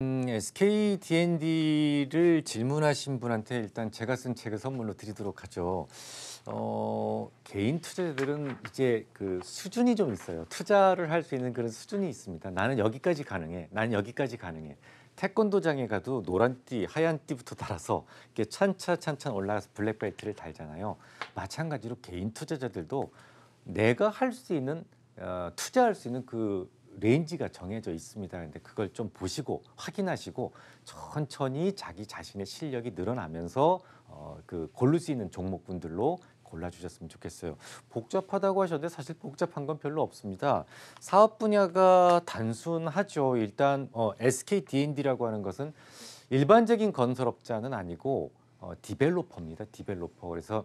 SK D&D를 질문하신 분한테 일단 제가 쓴 책을 선물로 드리도록 하죠. 개인 투자자들은 이제 그 수준이 좀 있어요. 투자를 할 수 있는 그런 수준이 있습니다. 나는 여기까지 가능해. 나는 여기까지 가능해. 태권도장에 가도 노란 띠, 하얀 띠부터 달아서 이렇게 찬찬 올라가서 블랙벨트를 달잖아요. 마찬가지로 개인 투자자들도 내가 할 수 있는 투자할 수 있는 그 레인지가 정해져 있습니다. 근데 그걸 좀 보시고 확인하시고 천천히 자기 자신의 실력이 늘어나면서 그 고를 수 있는 종목군들로 골라주셨으면 좋겠어요. 복잡하다고 하셨는데 사실 복잡한 건 별로 없습니다. 사업 분야가 단순하죠. 일단 SK D&D라고 하는 것은 일반적인 건설업자는 아니고 디벨로퍼입니다. 디벨로퍼. 그래서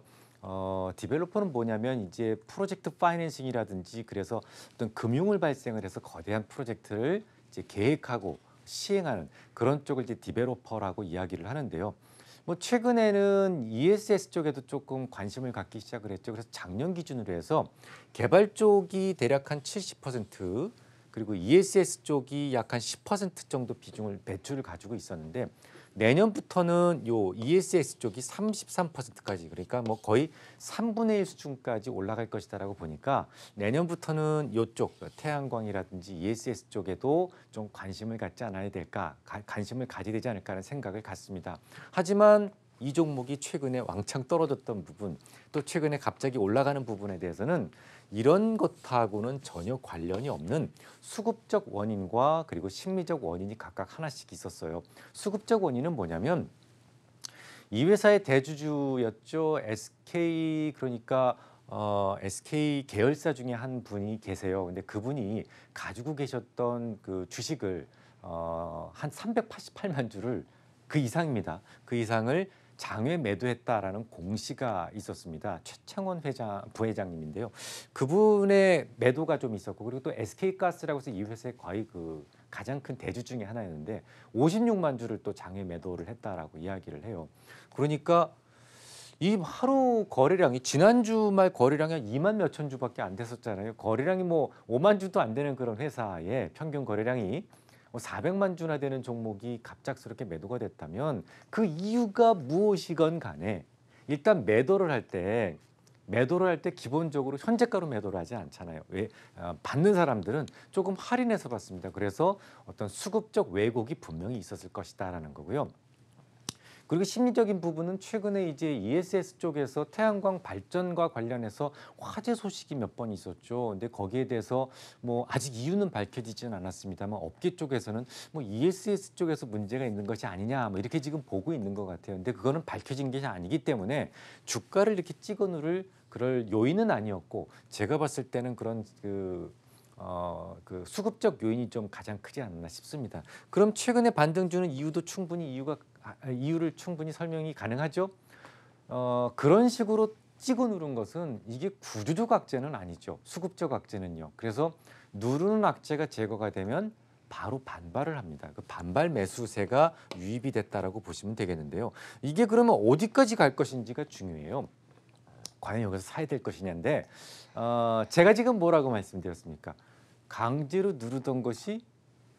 디벨로퍼는 뭐냐면 이제 프로젝트 파이낸싱이라든지 그래서 어떤 금융을 발생을 해서 거대한 프로젝트를 이제 계획하고 시행하는 그런 쪽을 이제 디벨로퍼라고 이야기를 하는데요. 뭐 최근에는 ESS 쪽에도 조금 관심을 갖기 시작을 했죠. 그래서 작년 기준으로 해서 개발 쪽이 대략 한 70%, 그리고 ESS 쪽이 약 한 10% 정도 비중을 배출을 가지고 있었는데 내년부터는 요 ESS 쪽이 33%까지, 그러니까 뭐 거의 3분의 1 수준까지 올라갈 것이다라고 보니까 내년부터는 요쪽 태양광이라든지 ESS 쪽에도 좀 관심을 갖지 않아야 될까, 관심을 가져야 되지 않을까 하는 생각을 갖습니다. 하지만 이 종목이 최근에 왕창 떨어졌던 부분, 또 최근에 갑자기 올라가는 부분에 대해서는 이런 것하고는 전혀 관련이 없는 수급적 원인과 그리고 심리적 원인이 각각 하나씩 있었어요. 수급적 원인은 뭐냐면 이 회사의 대주주였죠. SK, 그러니까 SK 계열사 중에 한 분이 계세요. 근데 그분이 가지고 계셨던 그 주식을 한 388만 주를, 그 이상입니다. 그 이상을 장외 매도했다라는 공시가 있었습니다. 최창원 부회장님인데요. 그분의 매도가 좀 있었고, 그리고 또 SK가스라고 해서 이 회사의 거의 그 가장 큰 대주 중에 하나였는데 56만 주를 또 장외 매도를 했다라고 이야기를 해요. 그러니까 이 하루 거래량이 지난주 말 거래량이 한 2만 몇천 주밖에 안 됐었잖아요. 거래량이 뭐 5만 주도 안 되는 그런 회사의 평균 거래량이 400만 주나 되는 종목이 갑작스럽게 매도가 됐다면 그 이유가 무엇이건 간에 일단 매도를 할 때 기본적으로 현재가로 매도를 하지 않잖아요. 왜? 받는 사람들은 조금 할인해서 받습니다. 그래서 어떤 수급적 왜곡이 분명히 있었을 것이다라는 거고요. 그리고 심리적인 부분은 최근에 이제 ESS 쪽에서 태양광 발전과 관련해서 화재 소식이 몇 번 있었죠. 근데 거기에 대해서 뭐 아직 이유는 밝혀지지는 않았습니다만 업계 쪽에서는 뭐 ESS 쪽에서 문제가 있는 것이 아니냐 뭐 이렇게 지금 보고 있는 것 같아요. 근데 그거는 밝혀진 게 아니기 때문에 주가를 이렇게 찍어 누를 그럴 요인은 아니었고, 제가 봤을 때는 그런 그 수급적 요인이 좀 가장 크지 않나 싶습니다. 그럼 최근에 반등 주는 이유도 충분히 이유를 충분히 설명이 가능하죠. 그런 식으로 찍어 누른 것은 이게 구조적 악재는 아니죠. 수급적 악재는요. 그래서 누르는 악재가 제거가 되면 바로 반발을 합니다. 그 반발 매수세가 유입이 됐다라고 보시면 되겠는데요. 이게 그러면 어디까지 갈 것인지가 중요해요. 과연 여기서 사야 될 것이냐인데 제가 지금 뭐라고 말씀드렸습니까? 강제로 누르던 것이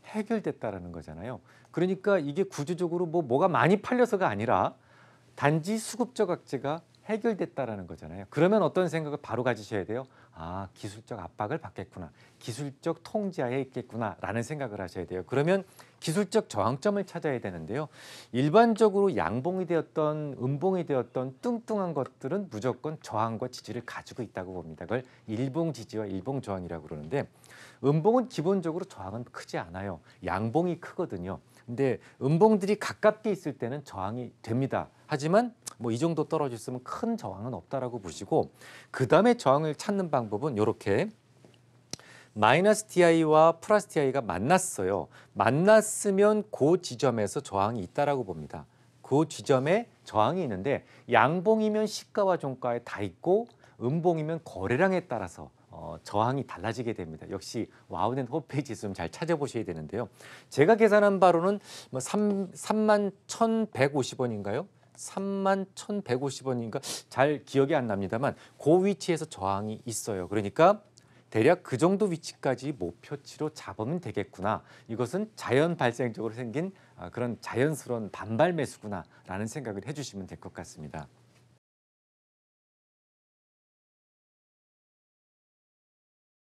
해결됐다라는 거잖아요. 그러니까 이게 구조적으로 뭐가 많이 팔려서가 아니라 단지 수급적 악재가 해결됐다라는 거잖아요. 그러면 어떤 생각을 바로 가지셔야 돼요? 아, 기술적 압박을 받겠구나. 기술적 통제하에 있겠구나라는 생각을 하셔야 돼요. 그러면 기술적 저항점을 찾아야 되는데요. 일반적으로 양봉이 되었던 음봉이 되었던 뚱뚱한 것들은 무조건 저항과 지지를 가지고 있다고 봅니다. 그걸 일봉 지지와 일봉 저항이라고 그러는데, 음봉은 기본적으로 저항은 크지 않아요. 양봉이 크거든요. 근데 음봉들이 가깝게 있을 때는 저항이 됩니다. 하지만 뭐 이 정도 떨어졌으면 큰 저항은 없다라고 보시고, 그 다음에 저항을 찾는 방법은 이렇게 마이너스 TI와 플러스 TI가 만났어요. 만났으면 그 지점에서 저항이 있다라고 봅니다. 그 지점에 저항이 있는데 양봉이면 시가와 종가에 다 있고 음봉이면 거래량에 따라서 저항이 달라지게 됩니다. 역시 와우넷 홈페이지 있으면 잘 찾아보셔야 되는데요. 제가 계산한 바로는 뭐 3만 1,150원인가요? 3만 1,150원인가 잘 기억이 안 납니다만 그 위치에서 저항이 있어요. 그러니까 대략 그 정도 위치까지 목표치로 잡으면 되겠구나. 이것은 자연 발생적으로 생긴 그런 자연스러운 반발 매수구나라는 생각을 해주시면 될 것 같습니다.